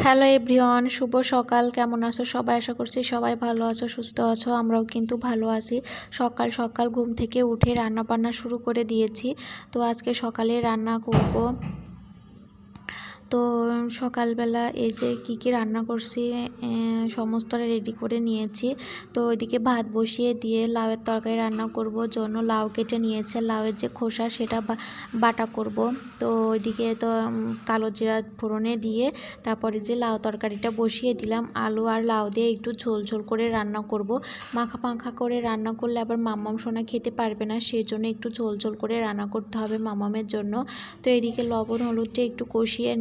Hello everyone, শুভ সকাল। কেমন আছো সবাই? আশা করছি সবাই ভালো আছো, সুস্থ আছো। আমরাও কিন্তু ভালো আছি। সকাল সকাল ঘুম থেকে উঠে রান্না বান্না শুরু করে দিয়েছি। তো আজকে সকালে রান্না করব। তো সকালবেলা এই যে কি রান্না করছি সমস্তটা রেডি করে নিয়েছি। তো ওইদিকে ভাত বসিয়ে দিয়ে লাউয়ের তরকারি রান্না করব জন্য লাউ কেটে নিয়েছে। লাউয়ের যে খোসা সেটা বাটা করব। তো ওইদিকে তো কালো জিরা ফোড়নে দিয়ে তারপরে যে লাউ তরকারিটা বসিয়ে দিলাম। আলু আর লাউ দিয়ে একটু ঝোল ঝোল করে রান্না করব। মাখা মাখা করে রান্না করলে আবার মাম্মাম সোনা খেতে পারবে না, সেই জন্য একটু ঝোল ঝোল করে রান্না করতে হবে মাম্মামের জন্য। তো এইদিকে লবণ হলুদটা একটু কষিয়ে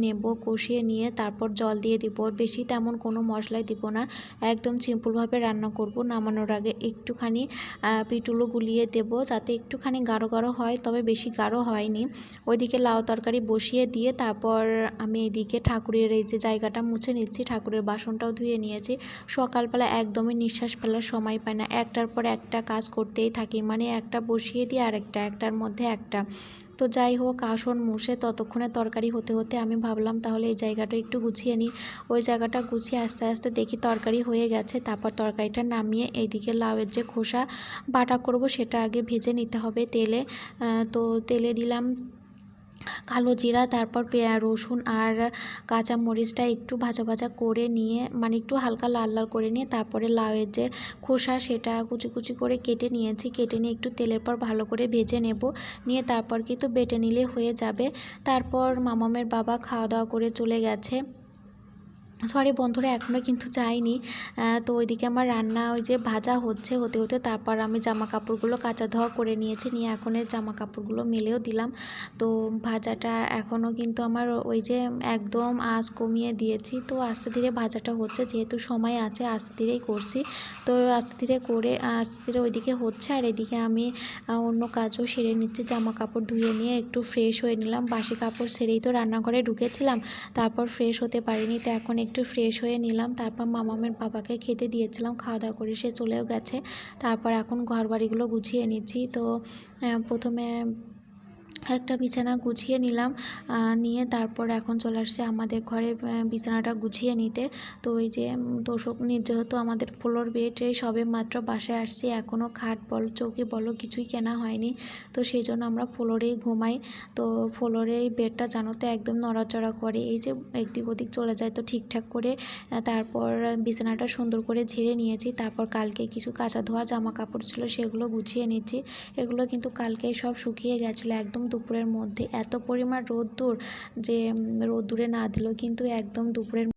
কষিয়ে নিয়ে তারপর জল দিয়ে দিব। বেশি তেমন কোনো মশলাই দিব না, একদম সিম্পলভাবে রান্না করব। নামানোর আগে একটুখানি পিটুলো গুলিয়ে দেব যাতে একটুখানি গাঢ় গাঢ় হয়, তবে বেশি গাঢ় হয়নি। ওইদিকে লাউ তরকারি বসিয়ে দিয়ে তারপর আমি এইদিকে ঠাকুরের এই যে জায়গাটা মুছে নিচ্ছি, ঠাকুরের বাসনটাও ধুয়ে নিয়েছি। সকালবেলা একদমই নিঃশ্বাস ফেলার সময় পায় না, একটার পর একটা কাজ করতেই থাকি, মানে একটা বসিয়ে দিয়ে আরেকটা, একটার মধ্যে একটা। তো যাই হোক, আসন মুছে ততক্ষণে তরকারি হতে হতে আমি ভাবলাম তাহলে এই জায়গাটা একটু গুছিয়ে নিই। ওই জায়গাটা গুছিয়ে আস্তে আস্তে দেখি তরকারি হয়ে গেছে। তারপর তরকারিটা নামিয়ে এইদিকে লাউয়ের যে খোসা বাটা করব সেটা আগে ভেজে নিতে হবে তেলে। তো তেলে দিলাম কালো জিরা, তারপর রসুন আর কাঁচা মরিচটা একটু ভাজা ভাজা করে নিয়ে, মানে একটু হালকা লাল লাল করে নিয়ে তারপরে লাউয়ের যে খোসা সেটা কুচি কুচি করে কেটে নিয়েছি। কেটে নিয়ে একটু তেলের পর ভালো করে ভেজে নেব, নিয়ে তারপর কিন্তু বেটে নিলে হয়ে যাবে। তারপর মামামের বাবা খাওয়া দাওয়া করে চলে গেছে। সরি বন্ধুরা, এখনও কিন্তু যাইনি। তো ওইদিকে আমার রান্না ওই যে ভাজা হতে হতে তারপর আমি জামা কাপড়গুলো কাচা ধোয়া করে নিয়েছি, নিয়ে এখন জামা কাপড়গুলো মেলেও দিলাম। তো ভাজাটা এখনও কিন্তু আমার ওই যে একদম আঁচ কমিয়ে দিয়েছি। তো আস্তে ধীরে ভাজাটা হচ্ছে, যেহেতু সময় আছে আস্তে ধীরেই করছি। তো আস্তে ধীরে ওইদিকে হচ্ছে, আর এদিকে আমি অন্য কাজও সেরে নিচ্ছি। জামা কাপড় ধুয়ে নিয়ে একটু ফ্রেশ হয়ে নিলাম। বাসি কাপড় সেরেই তো রান্নাঘরে ঢুকেছিলাম, তারপর ফ্রেশ হতে পারিনি। তো এখন একটু ফ্রেশ হয়ে নিলাম। তারপর মামামের বাবাকে খেতে দিয়েছিলাম, খাওয়া দাওয়া করে সে চলেও গেছে। তারপর এখন ঘর বাড়িগুলো গুছিয়ে নিচ্ছি। তো প্রথমে একটা বিছানা গুছিয়ে নিলাম, নিয়ে তারপর এখন চলে আসছে আমাদের ঘরের বিছানাটা গুছিয়ে নিতে। তো ওই যে তোষক যেহেতু আমাদের ফ্লোর বেড সবে মাত্র বাসায় আসছি, এখনও খাট বলো চৌকি বলো কিছুই কেনা হয়নি। তো সেই জন্য আমরা ফ্লোরেই ঘুমাই। তো ফ্লোরের বেডটা জানো তো একদম নড়াচড়া করে, এই যে একদিক ওদিক চলে যায়। তো ঠিকঠাক করে তারপর বিছানাটা সুন্দর করে ঝেড়ে নিয়েছি। তারপর কালকে কিছু কাঁচা ধোয়া জামা কাপড় ছিল সেগুলো গুছিয়ে নিচ্ছি। এগুলো কিন্তু কালকেই সব শুকিয়ে গেছিলো একদম দুপুরের মধ্যে। এত পরিমাণ রোদ্দুর যে রোদ্দুরে না দিলেও কিন্তু একদম দুপুরের